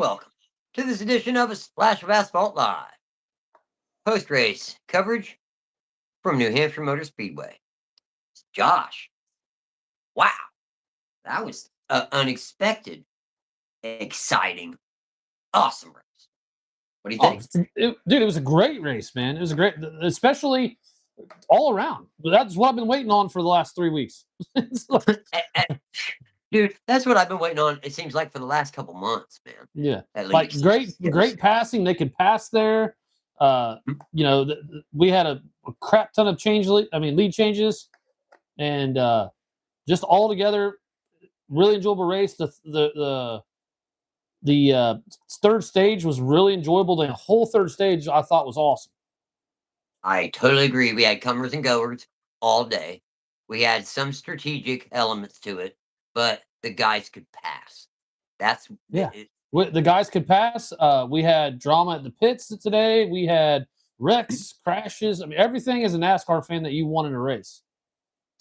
Welcome to this edition of A Splash of Asphalt Live. Post-race coverage from New Hampshire Motor Speedway. It's Josh. Wow, that was unexpected, exciting, awesome race. What do you think? Dude, it was a great race, man. It was a great, especially all around. That's what I've been waiting on for the last 3 weeks. Dude, that's what I've been waiting on. It seems like for the last couple months, man. Yeah, At like least. great passing. They could pass there. We had a crap ton of lead changes, and just all together, really enjoyable race. The third stage was really enjoyable. The whole third stage I thought was awesome. I totally agree. We had comers and goers all day. We had some strategic elements to it, but the guys could pass. That's The guys could pass. We had drama at the pits today. We had wrecks, crashes. I mean, everything as a NASCAR fan that you want in a race.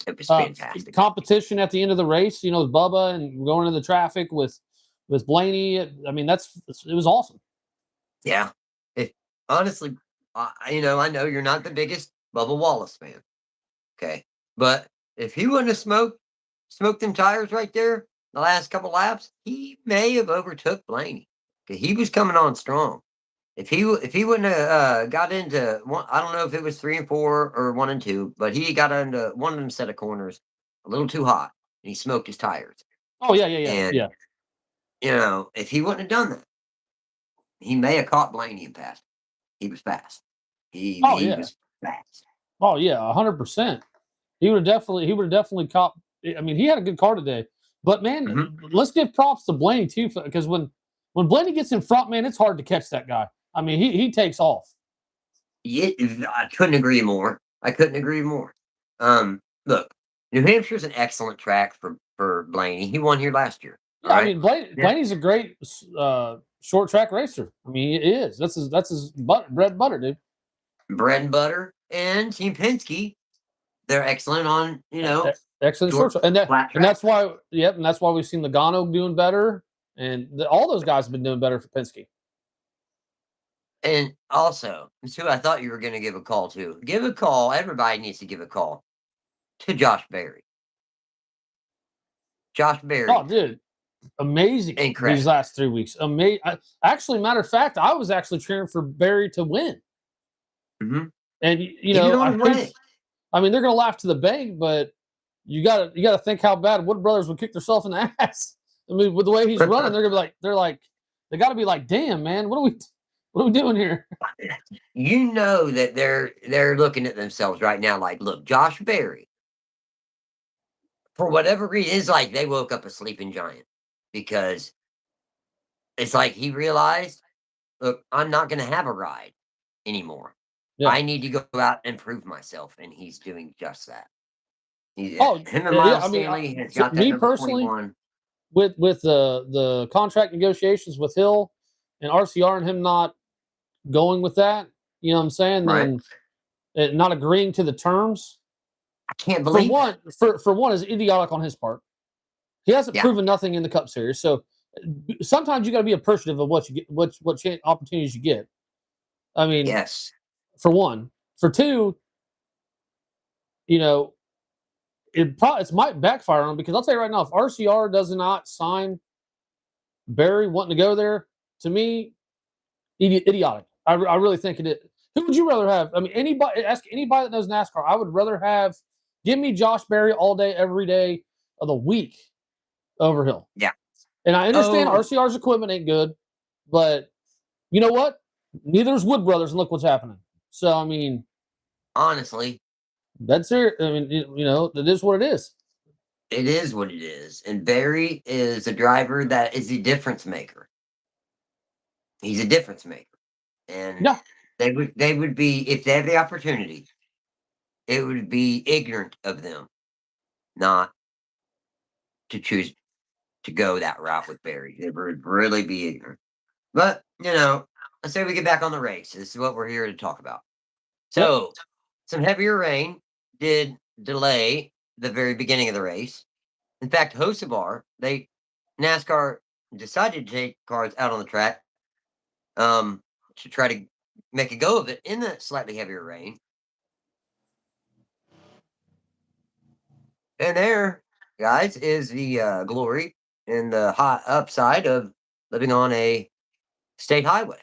It was fantastic. Competition at the end of the race, with Bubba and going into the traffic with Blaney. I mean, it was awesome. Yeah. Honestly, I know you're not the biggest Bubba Wallace fan. Okay. But if he wouldn't have smoked them tires right there the last couple laps, he may have overtook Blaney. Because he was coming on strong. If he wouldn't have got into one, I don't know if it was 3 and 4 or 1 and 2, but he got into one of them set of corners a little too hot, and he smoked his tires. Oh yeah. And, if he wouldn't have done that, he may have caught Blaney and passed. He was fast. He was fast. Oh yeah, 100%. He would have definitely caught. I mean, he had a good car today. But man, let's give props to Blaney too, because when Blaney gets in front, man, it's hard to catch that guy. I mean, he takes off. Yeah, I couldn't agree more. Look, New Hampshire's an excellent track for Blaney. He won here last year. Yeah, right? I mean, Blaney's a great short track racer. I mean, he is. That's his bread and butter, dude. Bread and butter, and Team Penske, they're excellent on excellent short track, and that's why. Yep, and that's why we've seen Logano doing better, and all those guys have been doing better for Penske. And also, it's who I thought you were going to give a call to. Give a call. Everybody needs to give a call to Josh Berry. Josh Berry. Oh, dude. Amazing. Incredible. These last 3 weeks. Actually, matter of fact, I was actually cheering for Berry to win. Mm-hmm. And, I mean, they're going to laugh to the bank, but you got to think how bad Wood Brothers would kick themselves in the ass. I mean, with the way he's running, they're going to be like, they got to be like, damn, man, what are we doing here? You know that they're looking at themselves right now like, look, Josh Berry, for whatever reason, it's like they woke up a sleeping giant, because it's like he realized, look, I'm not going to have a ride anymore. Yeah. I need to go out and prove myself, and he's doing just that. Him and Miles Stanley has got that me number personally, 21. With the contract negotiations with Hill and RCR and him not going with that, you know what I'm saying? Right. Then not agreeing to the terms. I can't believe for one is idiotic on his part. He hasn't proven nothing in the Cup Series, so sometimes you got to be appreciative of what you get, what opportunities you get. I mean, yes. For one, for two, it might backfire on him, because I'll tell you right now, if RCR does not sign Berry wanting to go there, to me, idiotic. I really think it is. Who would you rather have? I mean, ask anybody that knows NASCAR. I would rather give me Josh Berry all day, every day of the week over Hill. Yeah. And I understand RCR's equipment ain't good, but you know what? Neither is Wood Brothers, and look what's happening. So, I mean, honestly, that's it. I mean, it is what it is. It is what it is. And Berry is a driver that is a difference maker. He's a difference maker. And they would be, if they have the opportunity, it would be ignorant of them not to choose to go that route with Berry. It would really be ignorant. But, let's say we get back on the race. This is what we're here to talk about. So, some heavier rain did delay the very beginning of the race. In fact, Hocevar, NASCAR decided to take cars out on the track to try to make a go of it in the slightly heavier rain. And there, guys, is the glory and the high upside of living on a state highway.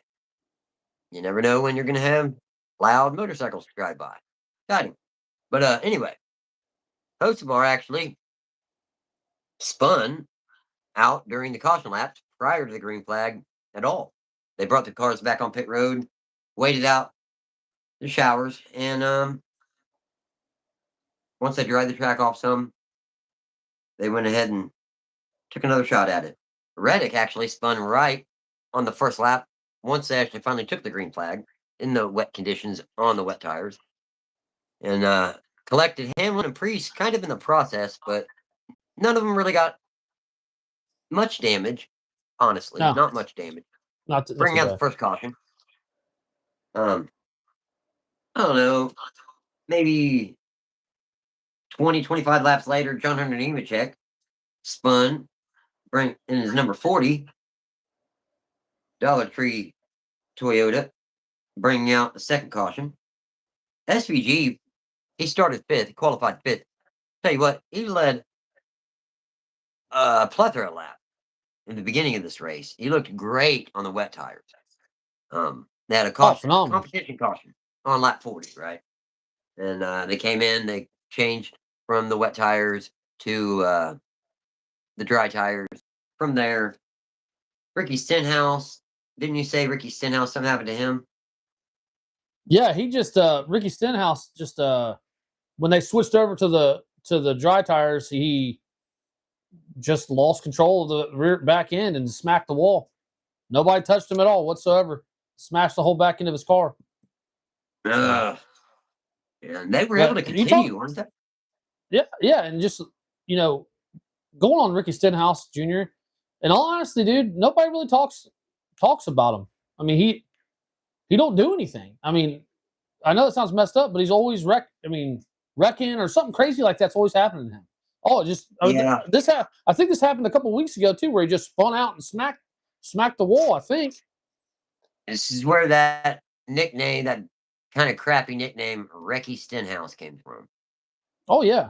You never know when you're going to have loud motorcycles drive by. Exciting. But anyway, Hocebar actually spun out during the caution laps prior to the green flag at all. They brought the cars back on pit road, waited out the showers, and once they dried the track off some, they went ahead and took another shot at it. Reddick actually spun right on the first lap once they actually finally took the green flag in the wet conditions on the wet tires. And collected Hamlin and Priest kind of in the process, but none of them really got much damage. Honestly, No, not much damage. not Bringing out bad. the first caution. I don't know, maybe 20, 25 laps later, John Hunter Nemechek spun, bring in his number 40 Dollar Tree Toyota, bringing out the second caution. SVG, he started fifth, he qualified fifth. Tell you what, he led a plethora lap in the beginning of this race. He looked great on the wet tires. They had a caution, competition caution on lap 40, right? And they came in, they changed from the wet tires to the dry tires. From there, Ricky Stenhouse. Didn't you say Ricky Stenhouse, something happened to him? Yeah, he just Ricky Stenhouse just when they switched over to the dry tires, he just lost control of the rear back end and smacked the wall. Nobody touched him at all whatsoever. Smashed the whole back end of his car. Yeah, and they were able to continue, weren't they? Yeah, and just going on Ricky Stenhouse Jr. In all honesty, dude, nobody really talks about him. I mean, he don't do anything. I mean, I know it sounds messed up, but he's always wrecking or something crazy like that's always happening to him. Oh, I think this happened a couple of weeks ago too, where he just spun out and smacked the wall. I think this is where that nickname, that kind of crappy nickname, Ricky Stenhouse, came from. Oh yeah,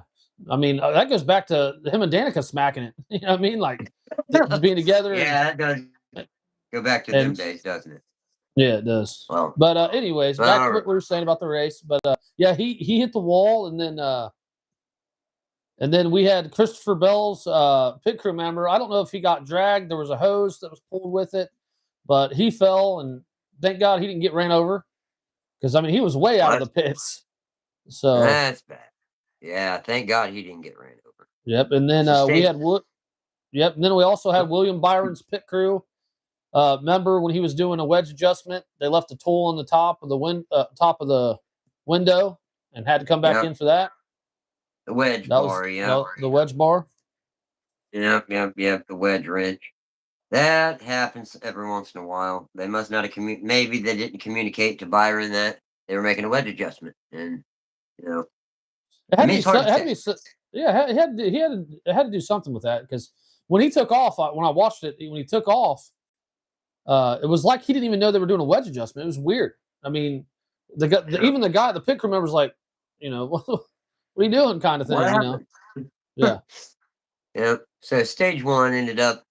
I mean that goes back to him and Danica smacking it. You know what I mean? Like being together. Yeah, that does go back to them days, doesn't it? Yeah, it does. Well, but anyways, back to what we were saying about the race. But yeah, he hit the wall, and then we had Christopher Bell's pit crew member. I don't know if he got dragged. There was a hose that was pulled with it, but he fell, and thank God he didn't get ran over, because I mean he was way out of the pits. So that's bad. Yeah, thank God he didn't get ran over. Yep, and then we had Yep, and then we also had William Byron's pit crew member when he was doing a wedge adjustment. They left a tool on the top of the window and had to come back in for that. The wedge bar, the wedge bar. Yep, the wedge wrench. That happens every once in a while. They must not have maybe they didn't communicate to Byron that they were making a wedge adjustment, and it had to do something with that, because when he took off, when I watched it, when he took off, it was like he didn't even know they were doing a wedge adjustment. It was weird. I mean, even the guy, the pit crew member, was like, what are you doing, kind of thing, Yeah. Yep. So stage one ended up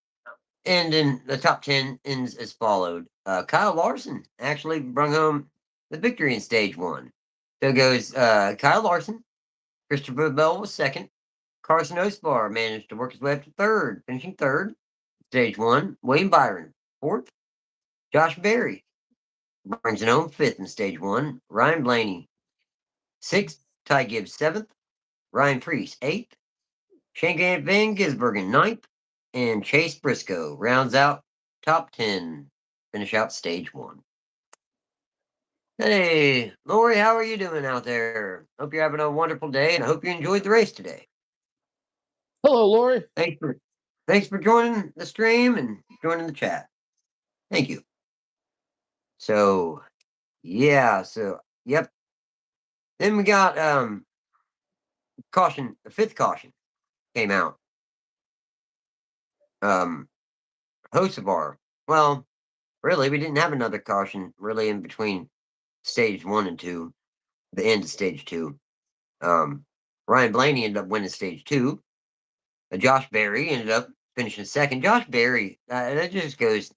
ending the top 10 ends as followed. Kyle Larson actually brought home the victory in stage one. So it goes Kyle Larson, Christopher Bell was second, Carson Osbar managed to work his way up to third, finishing third. Stage one, William Byron, fourth. Josh Berry brings it home fifth in stage one. Ryan Blaney, sixth. Ty Gibbs, seventh. Ryan Priest, eighth. Shane Van Gisbergen, ninth. And Chase Briscoe rounds out top 10. Finish out stage one. Hey, Lori, how are you doing out there? Hope you're having a wonderful day, and I hope you enjoyed the race today. Hello, Lori. Thanks for joining the stream and joining the chat. Thank you. So, yeah, yep. Then we got caution, the fifth caution came out. Hocevar. Well, really, we didn't have another caution really in between stage 1 and 2, the end of stage 2. Ryan Blaney ended up winning stage 2. Josh Berry ended up finishing second. Josh Berry, that just goes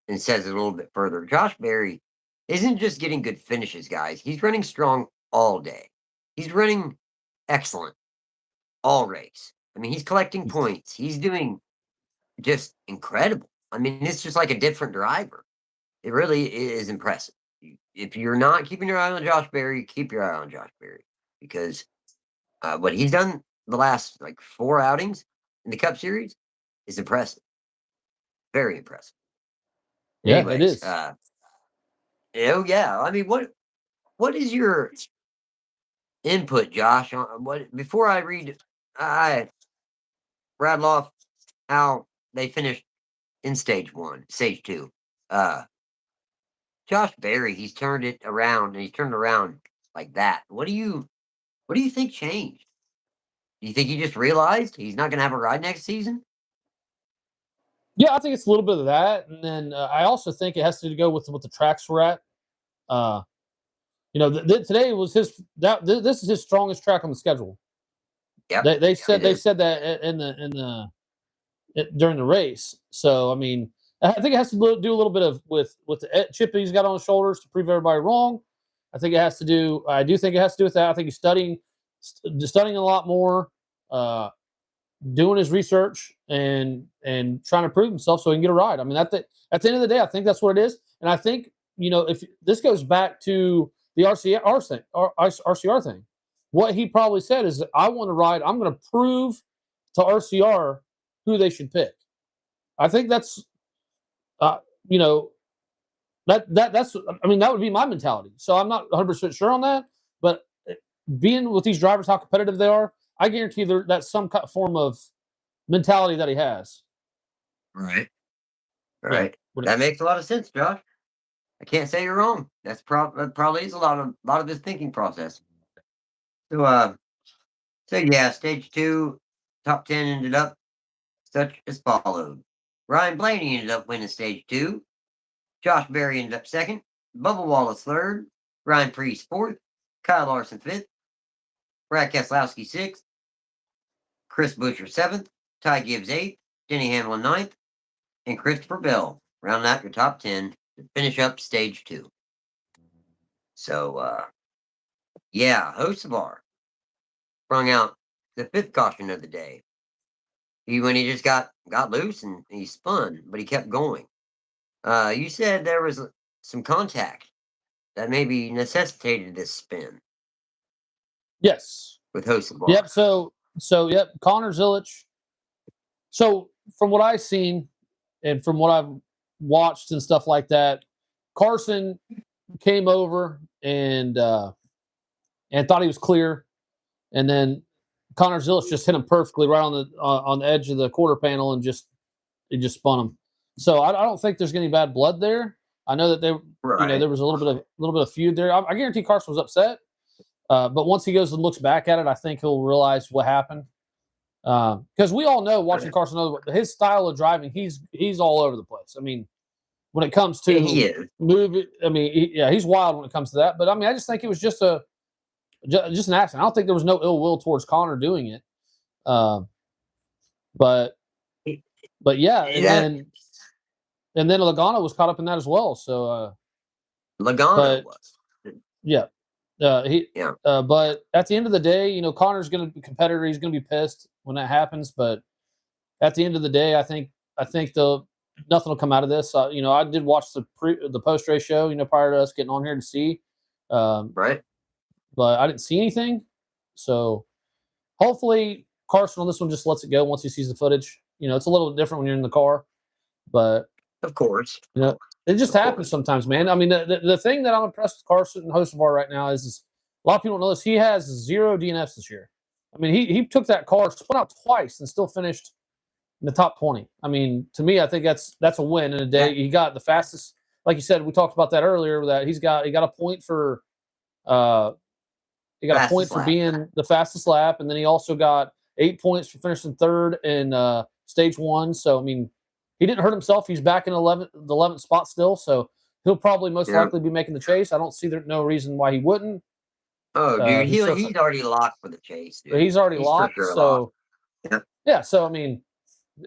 and says it a little bit further. Josh Berry isn't just getting good finishes, guys. He's running strong all day. He's running excellent all race. I mean, he's collecting points. He's doing just incredible. I mean, it's just like a different driver. It really is impressive. If you're not keeping your eye on Josh Berry, keep your eye on Josh Berry, because what he's done the last like 4 outings in the Cup Series is impressive. Very impressive. Yeah, it Anyways, is. yeah. I mean, what is your input, Josh? On what before I rattle off how they finished in stage 1, stage 2. Josh Berry, he's turned it around, and he's turned around like that. What do you think changed? Do you think he just realized he's not going to have a ride next season? Yeah, I think it's a little bit of that, and then I also think it has to go with what the tracks were at. Uh, today was this is his strongest track on the schedule. Yep. They said that in the during the race. So I mean, I think it has to do a little bit of with the chip that he's got on his shoulders to prove everybody wrong. I think it has to do. I do think it has to do with that. I think he's studying a lot more, doing his research and trying to prove himself so he can get a ride. I mean, at the end of the day, I think that's what it is. And I think if this goes back to the RCR thing, what he probably said is, "I want to ride. I'm going to prove to RCR who they should pick." I think that's, uh, you know, that's. I mean, that would be my mentality. So I'm not 100% sure on that, but being with these drivers, how competitive they are, I guarantee that's some form of mentality that he has. Right. Yeah. That makes a lot of sense, Josh. I can't say you're wrong. That probably is a lot of his thinking process. So yeah, stage 2, top 10 ended up such as followed. Ryan Blaney ended up winning stage 2. Josh Berry ended up second. Bubba Wallace third. Ryan Priest fourth. Kyle Larson fifth. Brad Keselowski sixth. Chris Buescher seventh. Ty Gibbs eighth. Denny Hamlin ninth. And Christopher Bell rounding out your top 10 to finish up stage 2. So yeah, Hocevar sprung out the 5th caution of the day. When he just got loose and he spun, but he kept going. You said there was some contact that maybe necessitated this spin. Yes. With Hocevar. Yep. So yep, Connor Zilich. So from what I've seen and from what I've watched and stuff like that, Carson came over and thought he was clear, and then Connor Zilich just hit him perfectly right on the edge of the quarter panel and just spun him. So I don't think there's any bad blood there. I know that there was a little bit of feud there. I guarantee Carson was upset, but once he goes and looks back at it, I think he'll realize what happened. Because we all know, watching Carson, his style of driving, he's all over the place. I mean, when it comes to movie, I mean, he's wild when it comes to that. But I mean, I just think it was just an accident. I don't think there was no ill will towards Connor doing it. But yeah, and then Logano was caught up in that as well. So Logano was. Yeah. But at the end of the day, Connor's going to be a competitor. He's going to be pissed when that happens. But at the end of the day, I think nothing will come out of this. I did watch the post race show, prior to us getting on here to see. Right. But I didn't see anything. So hopefully Carson on this one just lets it go once he sees the footage. It's a little different when you're in the car, but of course, it just happens sometimes, man. I mean, the thing that I'm impressed with Carson and Hocevar right now is a lot of people don't know this. He has 0 DNFs this year. I mean, he took that car, spun out twice, and still finished in the top 20. I mean, to me, I think that's a win in a day. He got the fastest, like you said, we talked about that earlier. That he got a point for being the fastest lap, and then he also got 8 points for finishing third in stage 1. So I mean, he didn't hurt himself. He's back in the 11th spot still, so he'll probably most likely be making the chase. I don't see no reason why he wouldn't. Oh, dude, he's already locked for the chase, dude. He's already locked. For sure so locked. yeah, so I mean,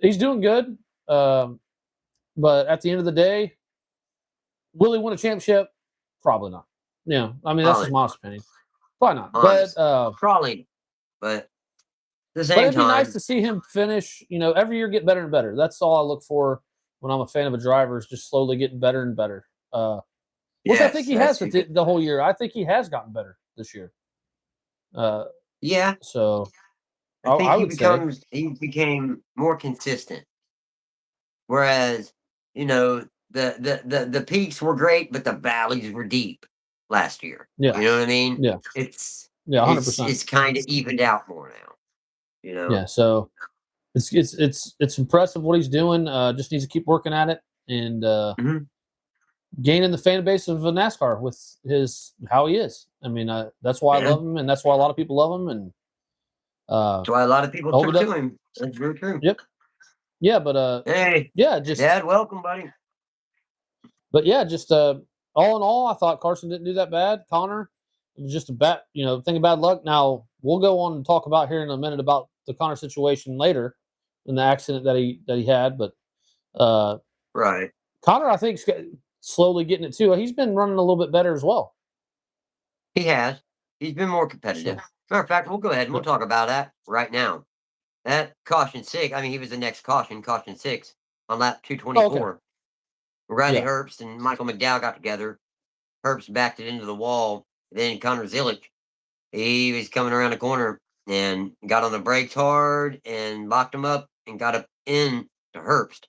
he's doing good. But at the end of the day, will he win a championship? Probably not. Yeah, I mean, that's just my opinion. Probably not. Honest. But probably, but at the same but it'd time, be nice to see him finish. Every year get better and better. That's all I look for when I'm a fan of a driver, is just slowly getting better and better. Which I think he has the whole year. I think he has gotten better this year. Yeah. So I think he became more consistent. Whereas, the peaks were great, but the valleys were deep last year. Yeah. You know what I mean? Yeah. It's 100%. It's kind of evened out more now. Yeah. So it's impressive what he's doing. Just needs to keep working at it and gaining the fan base of NASCAR with how he is. I mean, that's why I love him, and that's why a lot of people love him, and that's why a lot of people took to him. That's very true. Yep. Yeah, but hey, just Dad, welcome, buddy. But yeah, just all in all, I thought Carson didn't do that bad. Connor, it was just a bad, thing of bad luck. Now we'll go on and talk about here in a minute about the Connor situation later, in the accident that he had. But right, Connor, I think, slowly getting it too. He's been running a little bit better as well. He has. He's been more competitive. Matter of fact, we'll go ahead and we'll talk about that right now. That caution 6. I mean, he was the next caution 6 on lap 224. Okay. Riley Herbst and Michael McDowell got together. Herbst backed it into the wall. Then Connor Zilic, he was coming around the corner and got on the brakes hard and locked him up and got up in to Herbst.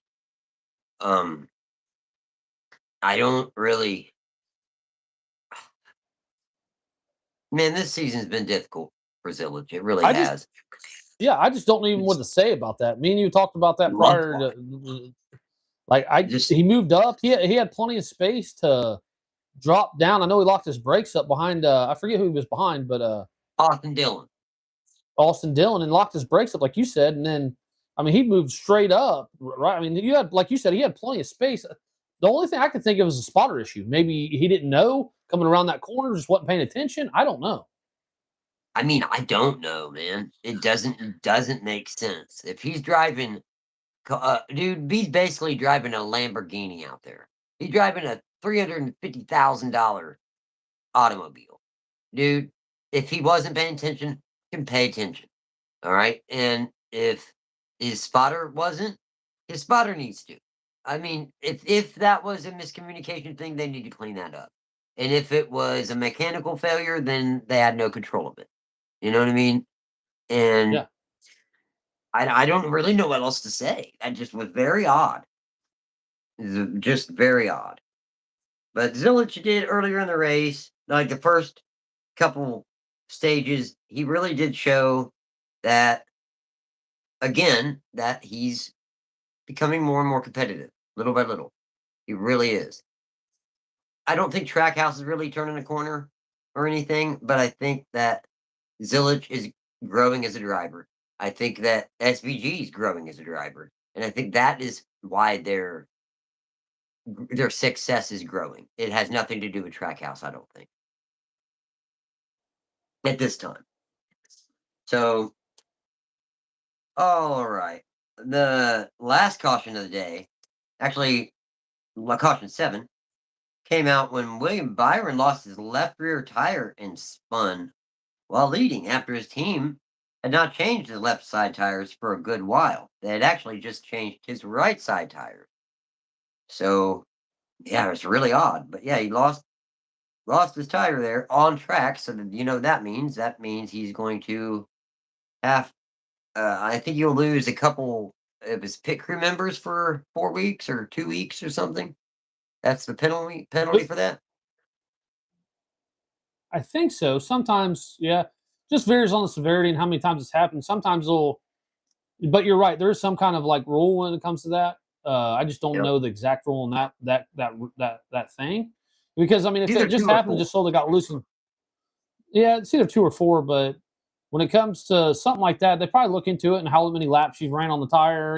I don't really. Man, this season's been difficult for Zilic. It really has. I just don't even know what to say about that. Me and you talked about that prior to. He moved up. He had plenty of space to drop down. I know he locked his brakes up behind. I forget who he was behind, but Austin Dillon, and locked his brakes up, like you said, and then I mean he moved straight up. Right. I mean, you had, like you said, he had plenty of space. The only thing I could think of was a spotter issue. Maybe he didn't know coming around that corner, just wasn't paying attention. I don't know. I mean, I don't know, man. It doesn't make sense. If he's driving, dude, he's basically driving a Lamborghini out there. He's driving a $350,000 automobile. Dude, if he wasn't paying attention, he can pay attention. All right? And if his spotter wasn't, his spotter needs to. I mean, if that was a miscommunication thing, they need to clean that up. And if it was a mechanical failure, then they had no control of it. You know what I mean? And I don't really know what else to say. That just was very odd. Just very odd. But Zilic did earlier in the race, like the first couple stages, he really did show that, again, that he's becoming more and more competitive, little by little. He really is. I don't think Trackhouse is really turning a corner or anything, but I think that Zilic is growing as a driver. I think that SVG is growing as a driver. And I think that is why their success is growing. It has nothing to do with Trackhouse, I don't think. At this time. So, all right. The last caution of the day, actually, caution 7, came out when William Byron lost his left rear tire and spun while leading after his team had not changed his left side tires for a good while. They had actually just changed his right side tires. So, yeah, it's really odd. But yeah, he lost his tire there on track. So that means? That means he's going to have, I think he'll lose a couple of his pit crew members for 4 weeks or 2 weeks or something. That's the penalty for that. I think so. Sometimes, just varies on the severity and how many times it's happened. Sometimes but you're right. There is some kind of like rule when it comes to that. I just don't know the exact rule on that thing, because I mean, if it just happened, just so they got loosened. Yeah, it's either 2 or 4, but when it comes to something like that, they probably look into it and how many laps you've ran on the tire.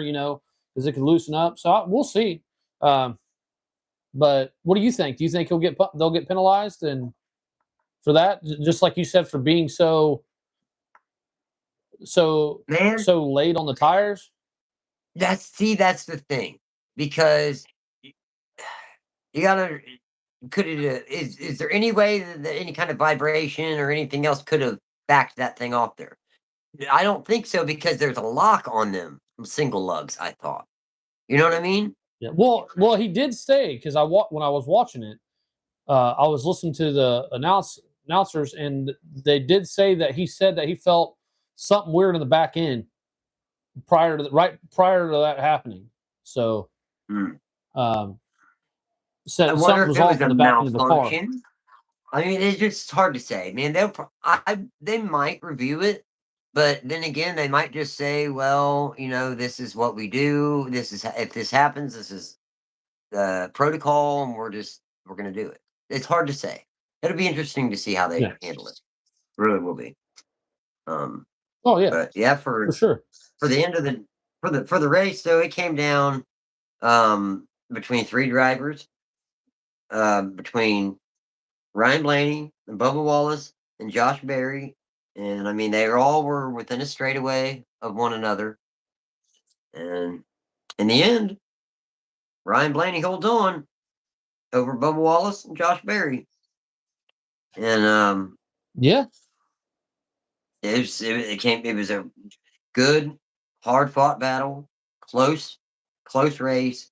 because it could loosen up. So we'll see. But what do you think? Do you think they'll get penalized and for that, just like you said, for being so Man, late on the tires? that's the thing, because you gotta could it is there any way that any kind of vibration or anything else could have backed that thing off there? I don't think so, because there's a lock on them single lugs, I thought. You know what I mean? Yeah. Well, he did say because when I was watching it, I was listening to the announcers, and they did say that he said that he felt something weird in the back end prior to that happening. So, Hmm. I said wonder something if was it was off in a the back end of the car. malfunction. I mean, it's just hard to say, man. They might review it, but then again, they might just say, "Well, this is what we do. This is if this happens, this is the protocol, and we're gonna do it." It's hard to say. It'll be interesting to see how they Yeah. handle it. Really will be. Um, Oh yeah, but yeah, for sure. for the end of the for the race, though, it came down between three drivers, between Ryan Blaney and Bubba Wallace and Josh Berry. And I mean, they all were within a straightaway of one another. And in the end, Ryan Blaney holds on over Bubba Wallace and Josh Berry. And Yeah, it was a good, hard fought battle, close, close race,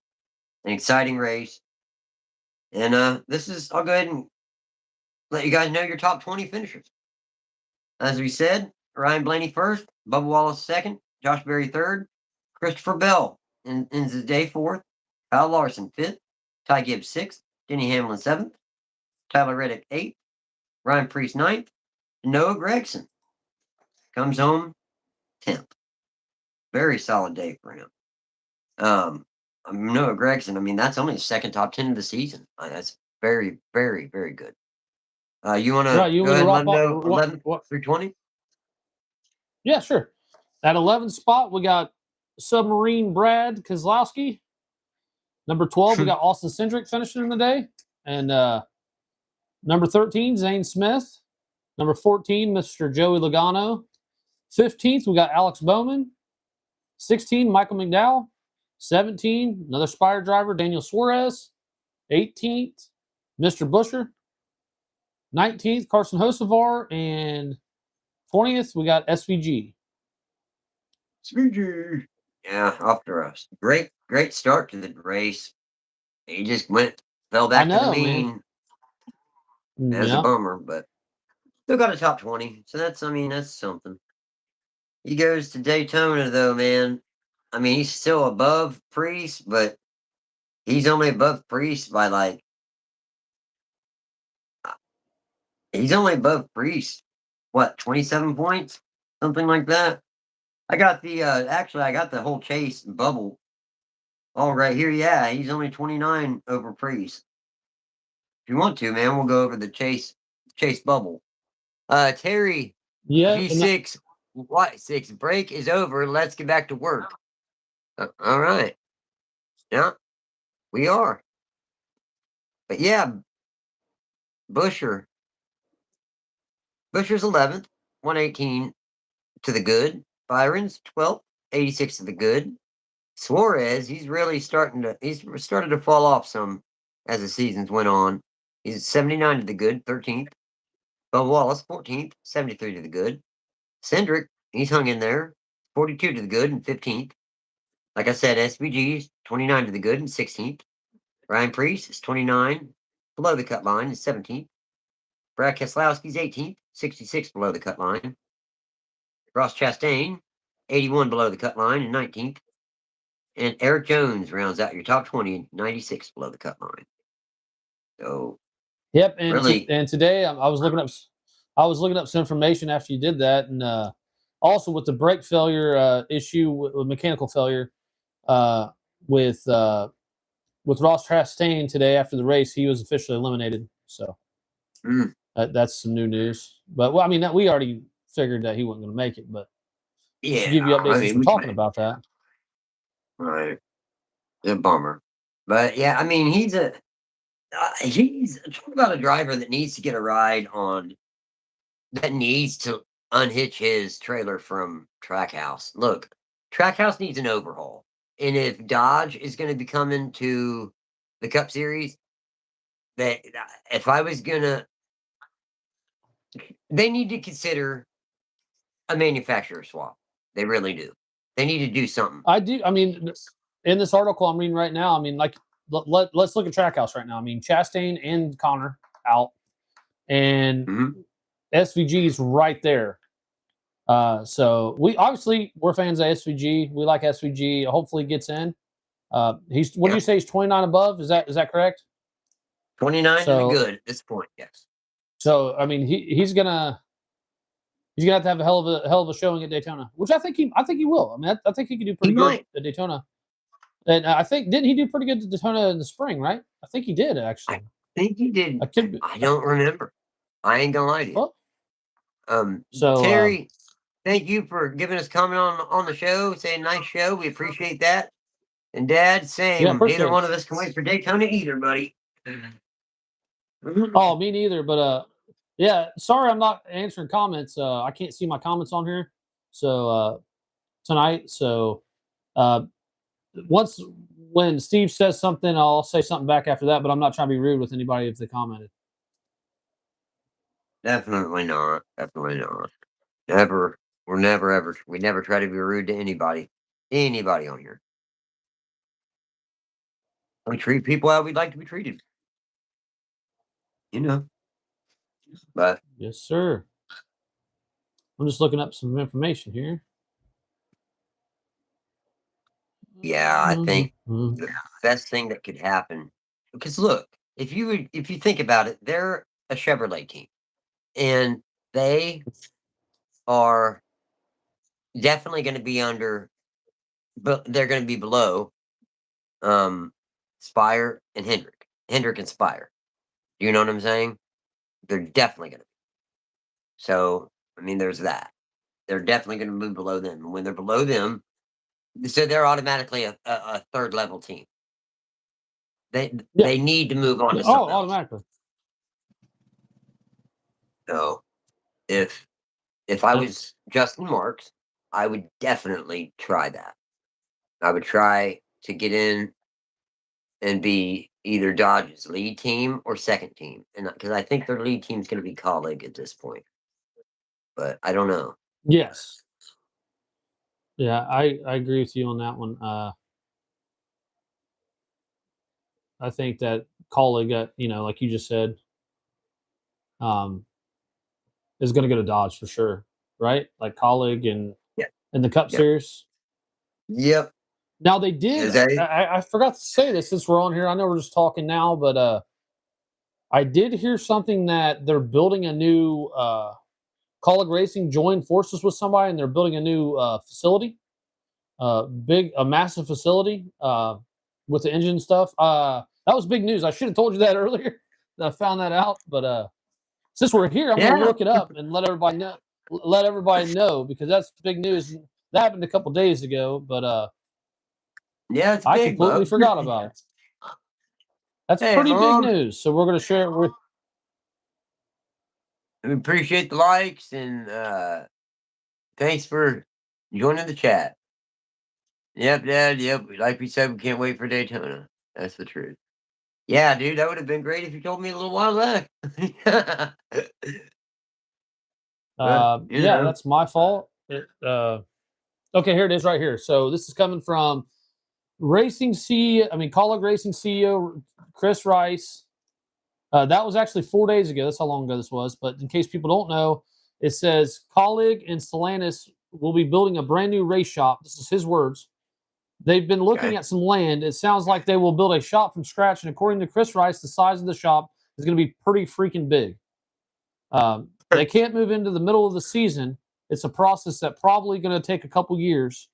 an exciting race. And I'll go ahead and let you guys know your top 20 finishers. As we said, Ryan Blaney first, Bubba Wallace second, Josh Berry third, Christopher Bell ends the day fourth, Kyle Larson fifth, Ty Gibbs sixth, Denny Hamlin seventh, Tyler Reddick eighth, Ryan Preece ninth, Noah Gregson comes home 10th. Very solid day for him. Noah Gregson, I mean, that's only his second top 10 of the season. That's very, very, very good. You want to right. You go want me ahead to and let wrap them up? know 11 through 20? Yeah, sure. At 11th spot, we got Submarine Brad Kozlowski. Number 12, we got Austin Cindric finishing in the day. And number 13, Zane Smith. Number 14, Mr. Joey Logano. 15th, we got Alex Bowman. 16, Michael McDowell. 17, another Spire driver, Daniel Suarez. 18th, Mr. Busher. 19th, Carson Hocevar. And 20th, we got SVG. SVG. Yeah, off to us. Great, great start to the race. He just fell back to the mean. Man. That's a bummer, but still got a top 20. So that's something. He goes to Daytona, though, man. I mean, he's still above Priest, but he's only above Priest by he's only above Priest. What, 27 points? Something like that. I got the whole chase bubble all right here. Yeah, he's only 29 over Priest. If you want to, man, we'll go over the chase bubble. Terry, Yeah. G6, what 6 break is over. Let's get back to work. All right. Yeah, we are. But yeah, Busher's 11th, 118 to the good. Byron's 12th, 86 to the good. Suarez, he's started to fall off some as the seasons went on. He's 79 to the good, 13th. Bubba Wallace, 14th, 73 to the good. Cindric, he's hung in there, 42 to the good and 15th. Like I said, SVG's 29 to the good and 16th. Ryan Preece is 29 below the cut line and 17th. Brad Keselowski's 18th, 66 below the cut line. Ross Chastain, 81 below the cut line and 19th. And Eric Jones rounds out your top 20, 96 below the cut line. So, yep. And really, and today I was looking up some information after you did that, and also with the brake failure issue with mechanical failure with Ross Chastain today after the race, he was officially eliminated. So that's some new news. But well, I mean, we already figured that he wasn't going to make it, but just to give you updates since we're talking about that. Right. a bummer. But yeah, I mean, he's talk about a driver that needs to get a ride on, that needs to unhitch his trailer from Trackhouse. Look, Trackhouse needs an overhaul. And if Dodge is going to be coming to the Cup Series, that if I was going to, they need to consider a manufacturer swap. They really do. They need to do something. I do. I mean, in this article I'm reading right now, I mean, like, let's look at Trackhouse right now. I mean, Chastain and Connor out, and SVG's right there. So we're fans of SVG. We like SVG. Hopefully, gets in. He's what do you say? He's 29 above. Is that correct? 29 and good at this point. Yes. So I mean, he's gonna have to have a hell of a showing at Daytona, which I think he will. I mean, I think he could do pretty good at Daytona. And I think, didn't he do pretty good at Daytona in the spring, right? I think he did, actually. I think he did. I don't remember. I ain't gonna lie to you. Well, Terry, thank you for giving us comment on the show, saying nice show. We appreciate that. And Dad, same. Yeah, neither one of us can wait for Daytona either, buddy. Oh, me neither. But yeah, sorry I'm not answering comments. I can't see my comments on here. So tonight. So when Steve says something, I'll say something back after that, but I'm not trying to be rude with anybody if they commented. Definitely not. Definitely not. Never. We never try to be rude to anybody. Anybody on here. We treat people how we'd like to be treated. You know. But yes, sir. I'm just looking up some information here. Yeah, I think the best thing that could happen, because look, if you think about it, they're a Chevrolet team, and they are definitely going to be under, but they're going to be below Spire and Hendrick and Spire. Do you know what I'm saying? They're definitely going to be. So, I mean, there's that. They're definitely going to move below them. And when they're below them, so they're automatically a third level team. They need to move on to something else. Automatically. So if I was Justin Marks, I would definitely try that. I would try to get in and be either Dodge's lead team or second team, and because I think their lead team is going to be Colleague at this point, but I don't know. Yes. Yeah, I agree with you on that one. I think that Colleague, like you just said, is going to go to Dodge for sure, right? Like Colleague and in the Cup Series. Yep. Now they did. I forgot to say this since we're on here. I know we're just talking now, but I did hear something that they're building a new Colleague Racing joined forces with somebody, and they're building a new facility, a massive facility with the engine stuff. That was big news. I should have told you that earlier. I found that out, but since we're here, I'm going to look it up and let everybody know. Let everybody know, because that's big news. That happened a couple days ago, but yeah, it's I big, completely forgot about it. That's pretty big news. So we're going to share it with. We appreciate the likes, and thanks for joining the chat. Yep, Dad. Yep. Like we said, we can't wait for Daytona. That's the truth. Yeah, dude, that would have been great if you told me a little while back. Yeah, that's my fault. Okay, here it is right here. So this is coming from Colleague Racing CEO Chris Rice. That was actually 4 days ago. That's how long ago this was. But in case people don't know, it says Colleague and Stellantis will be building a brand new race shop. This is his words. They've been looking at some land. It sounds like they will build a shop from scratch. And according to Chris Rice, the size of the shop is going to be pretty freaking big. They can't move into the middle of the season. It's a process that probably going to take a couple years.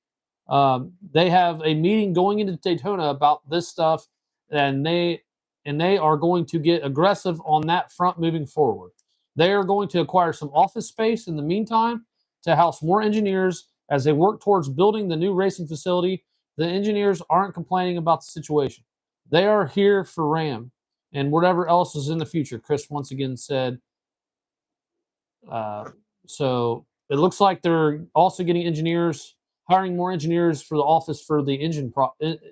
They have a meeting going into Daytona about this stuff, and they are going to get aggressive on that front moving forward. They are going to acquire some office space in the meantime to house more engineers as they work towards building the new racing facility the engineers aren't complaining about the situation. They are here for Ram and whatever else is in the future, Chris once again said. So it looks like they're also getting engineers, hiring more engineers for the office for the engine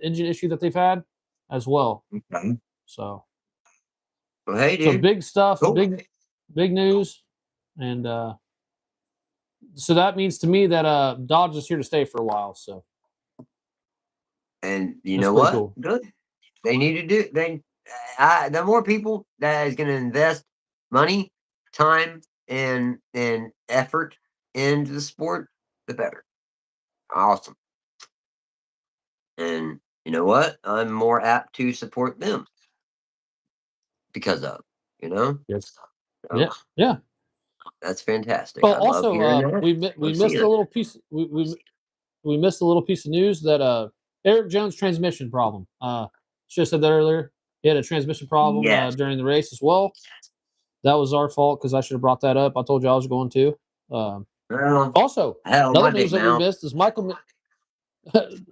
issue that they've had as well. Okay. So, well, hey, so dude. big stuff, Cool. big news. And so that means to me that Dodge is here to stay for a while. So, and you that's know pretty what? cool. Good. They need to do. The more people that is going to invest money, time, and effort into the sport, the better. Awesome. And you know what? I'm more apt to support them because of, you know? Yes. So, Yeah. Yeah. that's fantastic. Well, I love hearing also, that. we Love missed seeing a it. little piece. We missed a little piece of news that Eric Jones transmission problem. Should have said that earlier. He had a transmission problem Yes. during the race as well. That was our fault because I should have brought that up. I told you I was going to. Well, Also, hell, another my news big that we mouth. missed is Michael.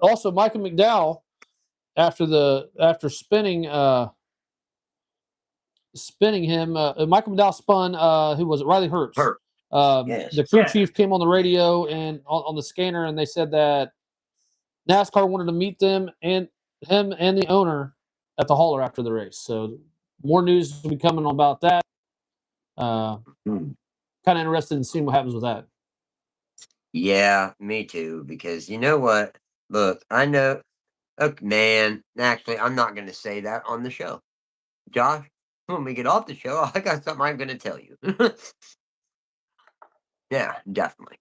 Also, Michael McDowell after spinning him. Michael McDowell spun. Who was it? Riley Hurts. Hurt. Yes. The crew chief came on the radio and on the scanner, and they said that NASCAR wanted to meet them and him and the owner at the hauler after the race. So more news will be coming about that. Kind of interested in seeing what happens with that. Yeah, me too. Because you know what? Look, I know. Okay, man, actually, I'm not going to say that on the show. Josh, when we get off the show, I got something I'm going to tell you. Yeah, definitely.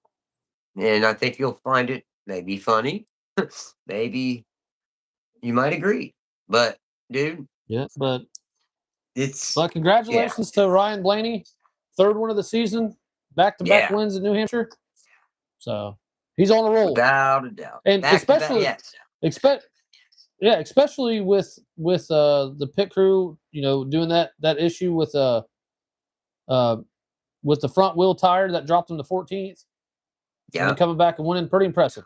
And I think you'll find it maybe funny. Maybe you might agree. But, dude, Yeah, but it's, congratulations to Ryan Blaney, third one of the season, back-to-back yeah, wins in New Hampshire. So he's on a roll, without a doubt. and Back to back, yes. especially with the pit crew, doing that issue with the front wheel tire that dropped him to 14th, and then Yeah. coming back and winning, pretty impressive.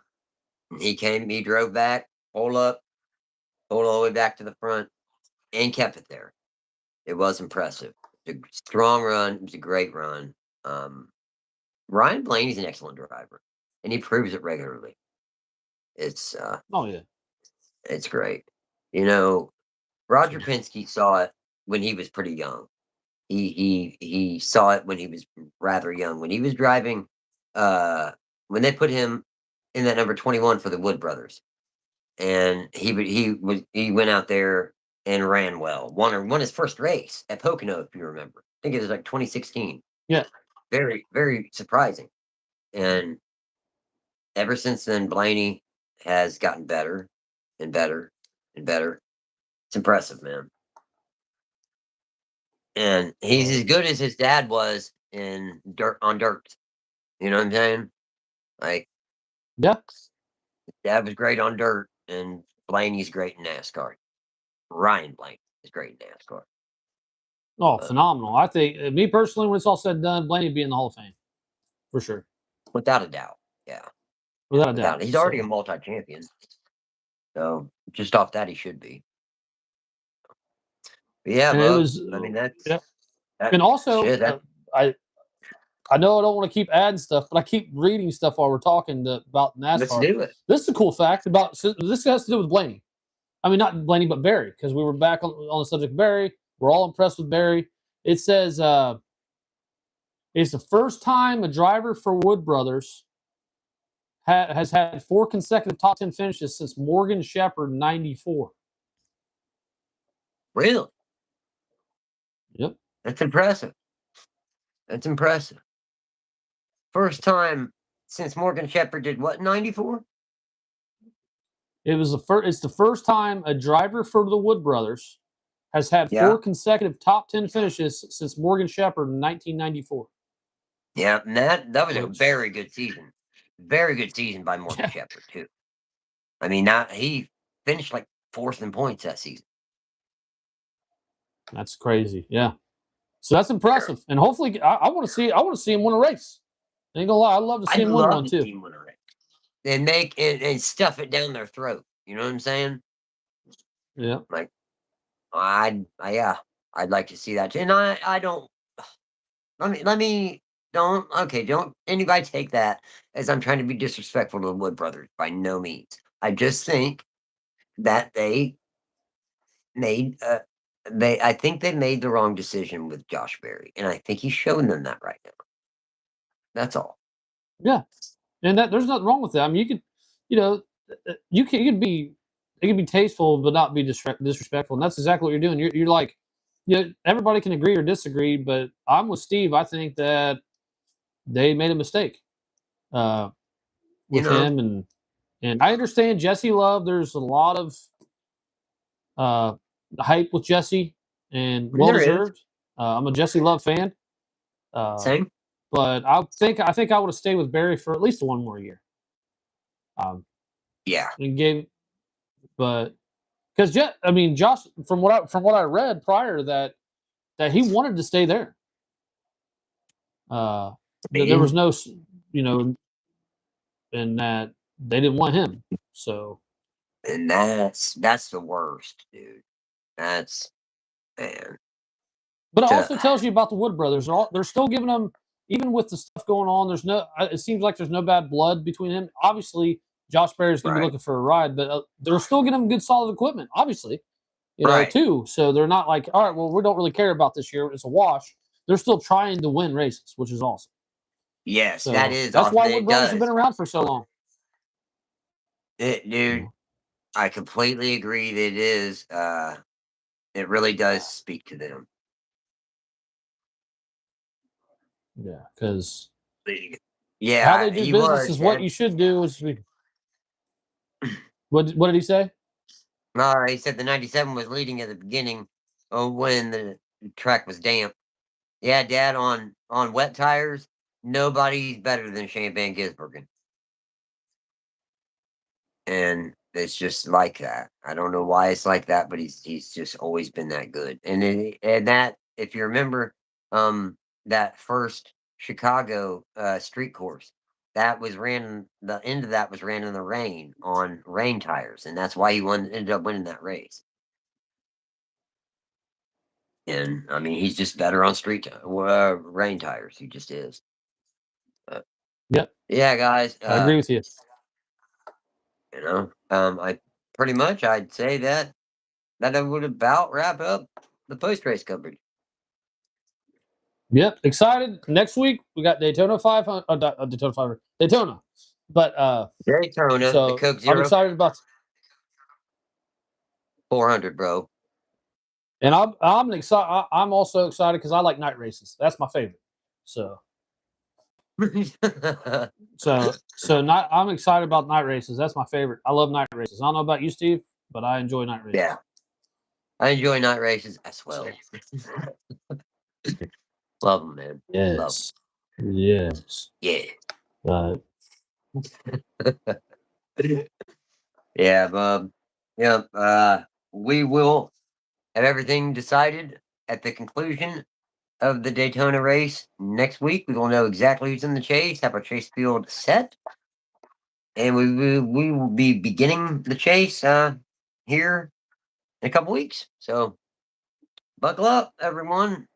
He drove back, pulled up, pulled all the way back to the front, and kept it there. It was impressive. It was a strong run. It was a great run. Ryan Blaney's an excellent driver, and he proves it regularly. It's Oh yeah, it's great. Roger Penske saw it when he was pretty young. He saw it when he was rather young. When he was driving, when they put him in that number 21 for the Wood brothers, and he went out there and ran well. Won his first race at Pocono, if you remember. I think it was like 2016. yeah. Very, very surprising. And ever since then, Blaney has gotten better and better and better. It's impressive, man. And he's as good as his dad was in on dirt. You know what I'm saying? Like, Yeah. his dad was great on dirt, and Blaney's great in NASCAR. Ryan Blaney is great in NASCAR. Oh, phenomenal. I think, me personally, when it's all said and done, Blaney would be in the Hall of Fame. For sure. Without a doubt. Yeah. Without a doubt. He's already a multi-champion. So, just off that, he should be. But yeah, that's... Yeah. And also, I know I don't want to keep adding stuff, but I keep reading stuff while we're talking about NASCAR. Let's do it. This is a cool fact this has to do with Blaney. I mean, not Blaney, but Barry, because we were back on the subject of Barry. We're all impressed with Barry. It says it's the first time a driver for Wood Brothers has had 4 consecutive top 10 finishes since Morgan Shepherd in '94. Really? Yep. That's impressive. First time since Morgan Shepherd did what, 94? It's the first time a driver for the Wood Brothers has had 4 consecutive top 10 finishes since Morgan Shepherd in 1994. Yeah, and that was a very good season. Very good season by Morgan Shepherd, too. I mean, he finished like 4th in points that season. That's crazy. Yeah. So that's impressive. Sure. And hopefully I want to see him win a race. I ain't gonna lie, I'd love to see him win one too. And stuff it down their throat. You know what I'm saying? Yeah. Like, I'd like to see that. And I don't. Don't anybody take that as I'm trying to be disrespectful to the Wood Brothers. By no means. I just think that they made I think they made the wrong decision with Josh Berry, and I think he's showing them that right now. That's all. Yeah, and that there's nothing wrong with that. I mean, you could, you know, you could be, it could be tasteful, but not be disrespectful, and that's exactly what you're doing. You're like, everybody can agree or disagree, but I'm with Steve. I think that they made a mistake with him, and I understand Jesse Love. There's a lot of hype with Jesse, and well deserved. I'm a Jesse Love fan. Same. But I think I would have stayed with Barry for at least one more year. Yeah. And gave, but because Josh, from what I read prior that he wanted to stay there. There was no, and that they didn't want him. So, and that's the worst, dude. That's, man. But it also tells you about the Wood Brothers. They're still giving them, even with the stuff going on. There's no. It seems like there's no bad blood between him. Obviously, Josh Berry's going to be looking for a ride, but they're still getting him good, solid equipment. Obviously, too. So they're not like, all right, well, we don't really care about this year. It's a wash. They're still trying to win races, which is awesome. Yes, so that's why Wood Brothers have been around for so long. Dude, I completely agree that it is. It really does speak to them. Yeah, because how they do business is what you should do. What did he say? He said the 97 was leading at the beginning when the track was damp. Yeah, Dad, on wet tires, nobody's better than Shane Van Gisbergen. And it's just like that. I don't know why it's like that, but he's just always been that good. And that, if you remember, that first Chicago street course, that was ran. The end of that was ran in the rain on rain tires, and that's why he ended up winning that race. And I mean, he's just better on rain tires. He just is. Yep. Yeah, guys. I agree with you. I pretty much I'd say that I would about wrap up the post race coverage. Yep, excited. Next week we got Daytona 500, Daytona 500, Daytona. But Daytona, so the Coke Zero. I'm excited about 400, bro. And I'm excited. I'm also excited because I like night races. That's my favorite. So I'm excited about night races. That's my favorite. I love night races. I don't know about you, Steve, but I enjoy night races. Yeah, I enjoy night races as well. Love them, man. Yes. Yes. Yeah. Yeah, Bob. Yeah. We will have everything decided at the conclusion of the Daytona race next week. We will know exactly who's in the chase, have our chase field set, and we will be beginning the chase here in a couple weeks. So buckle up, everyone.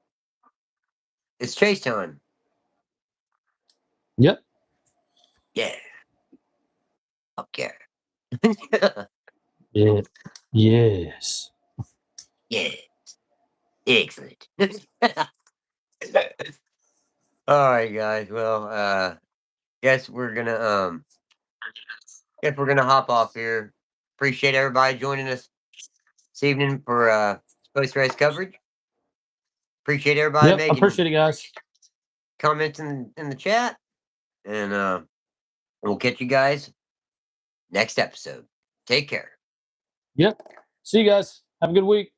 It's chase time. Yep. Yeah. Okay. Yeah. Yes. Yes. Excellent. All right, guys. Well, guess we're gonna hop off here. Appreciate everybody joining us this evening for post race coverage. Appreciate everybody making. Appreciate it, guys. Comments in the chat, and we'll catch you guys next episode. Take care. Yep. See you guys. Have a good week.